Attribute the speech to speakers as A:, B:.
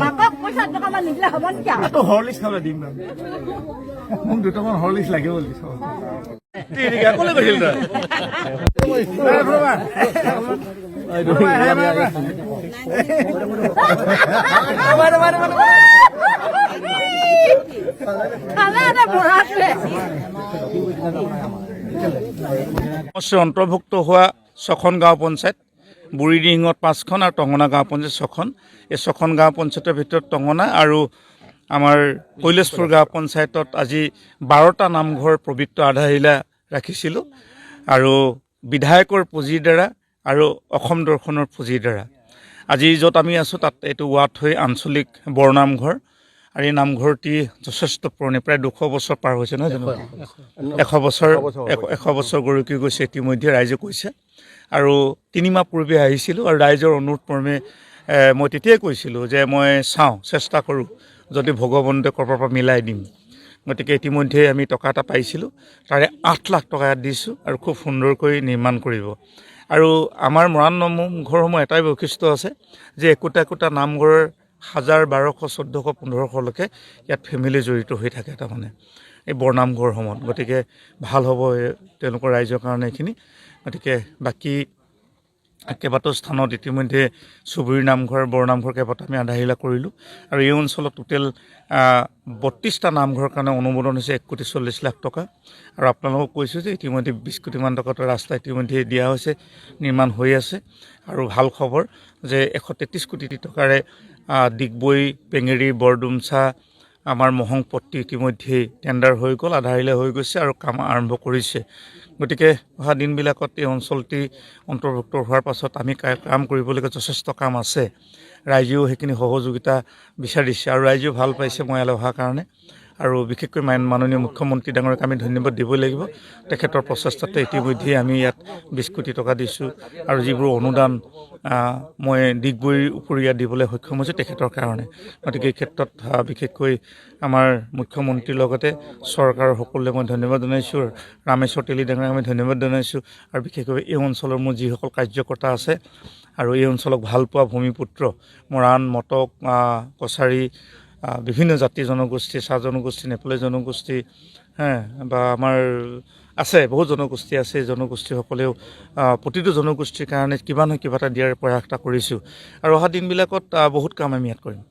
A: মাকক পইচা টকামান নিদিলে হ'ব নেকি?
B: তো হৰলিক্স খাবলৈ দিম বাৰু মোক দুটামান হৰলিক্স লাগিব বুলি ক'লে কৈছিল অন্তৰ্ভুক্ত হোৱা 6খন গাঁও পঞ্চায়ত বুঢ়ীদিহিঙত 5খন আৰু টঙনা গাঁও পঞ্চায়ত 6খন এই 6খন গাঁও পঞ্চায়তৰ ভিতৰত টঙনা আৰু আমাৰ কৈলাশপুৰ গাঁও পঞ্চায়তত আজি 12টা নামঘৰ পবিত্ৰ আধাৰশিলা ৰাখিছিলোঁ আৰু বিধায়কৰ পুঁজিৰ দ্বাৰা আৰু অসম দৰ্শনৰ পুঁজিৰ দ্বাৰা আজি য'ত আমি আছোঁ তাত এইটো ৱাট হৈ আঞ্চলিক বৰনামঘৰ আৰু এই নামঘৰটি যথেষ্ট পুৰণি প্ৰায় 200 বছৰ পাৰ হৈছে নহয় জানো 100 বছৰ গৰকি গৈছে ইতিমধ্যে ৰাইজে কৈছে আৰু 3 মাহ পূৰ্বে আহিছিলোঁ আৰু ৰাইজৰ অনুৰোধ মৰ্মে মই তেতিয়াই কৈছিলোঁ যে মই চেষ্টা কৰোঁ যদি ভগৱন্তে ক'ৰবাৰ পৰা মিলাই দিম গতিকে ইতিমধ্যে আমি টকা এটা পাইছিলোঁ তাৰে 8 লাখ টকা দিছোঁ আৰু খুব সুন্দৰকৈ নিৰ্মাণ কৰিব আৰু আমাৰ মৰাণ নামঘৰসমূহ এটাই বৈশিষ্ট্য আছে যে একোটা নামঘৰৰ 1000 1200 1400 1500লৈকে ইয়াত ফেমিলি জড়িত হৈ থাকে তাৰমানে এই বৰনামঘৰসমূহত গতিকে ভাল হ'ব তেওঁলোকৰ ৰাইজৰ কাৰণে এইখিনি গতিকে বাকী কেইবাটাও স্থানত ইতিমধ্যে চুবুৰী নামঘৰ বৰনামঘৰ কেইবাটাও আমি আধাৰশিলা কৰিলোঁ আৰু এই অঞ্চলত টোটেল 32টা নামঘৰৰ কাৰণে অনুমোদন হৈছে 1,40,00,000 টকা আৰু আপোনালোকক কৈছোঁ যে ইতিমধ্যে 20 কোটিমান টকাৰ ৰাস্তা ইতিমধ্যে দিয়া হৈছে নিৰ্মাণ হৈ আছে আৰু ভাল খবৰ যে 133 কোটি টকাৰে ডিগবৈ পেঙেৰি বৰডুমচা আমাৰ মহংপট্টি ইতিমধ্যে টেণ্ডাৰ হৈ গ'ল আধাৰশিলা হৈ গৈছে আৰু কাম আৰম্ভ কৰিছে গতিকে অহা দিনবিলাকত এই অঞ্চলটি অন্তৰ্ভুক্ত হোৱাৰ পাছত আমি কাম কৰিবলগীয়া যথেষ্ট কাম আছে ৰাইজেও সেইখিনি সহযোগিতা বিচাৰিছে আৰু ৰাইজেও ভাল পাইছে মই ইয়ালৈ অহাৰ কাৰণে আৰু বিশেষকৈ মাননীয় মুখ্যমন্ত্ৰী ডাঙৰীয়াক আমি ধন্যবাদ দিবই লাগিব তেখেতৰ প্ৰচেষ্টাতে ইতিমধ্যে আমি ইয়াত 20 কোটি টকা দিছোঁ আৰু যিবোৰ অনুদান মই ডিগবৈৰ উপৰি ইয়াত দিবলৈ সক্ষম হৈছোঁ তেখেতৰ কাৰণে গতিকে এই ক্ষেত্ৰত বিশেষকৈ আমাৰ মুখ্যমন্ত্ৰীৰ লগতে চৰকাৰৰ সকলোৱে মই ধন্যবাদ জনাইছোঁ ৰামেশ্বৰ তেলী ডাঙৰীয়াক আমি ধন্যবাদ জনাইছোঁ আৰু বিশেষকৈ এই অঞ্চলৰ মোৰ যিসকল কাৰ্যকৰ্তা আছে আৰু এই অঞ্চলক ভাল পোৱা ভূমিপুত্ৰ মৰাণ মটক কছাৰী বিভিন্ন জাতি জনগোষ্ঠী চাহ জনগোষ্ঠী নেপালী জনগোষ্ঠী বা আমাৰ আছে বহুত জনগোষ্ঠী আছে জনগোষ্ঠীসকলেও প্ৰতিটো জনগোষ্ঠীৰ কাৰণে কিবা নহয় কিবা এটা দিয়াৰ প্ৰয়াস এটা কৰিছোঁ আৰু অহা দিনবিলাকত বহুত কাম আমি ইয়াত কৰিম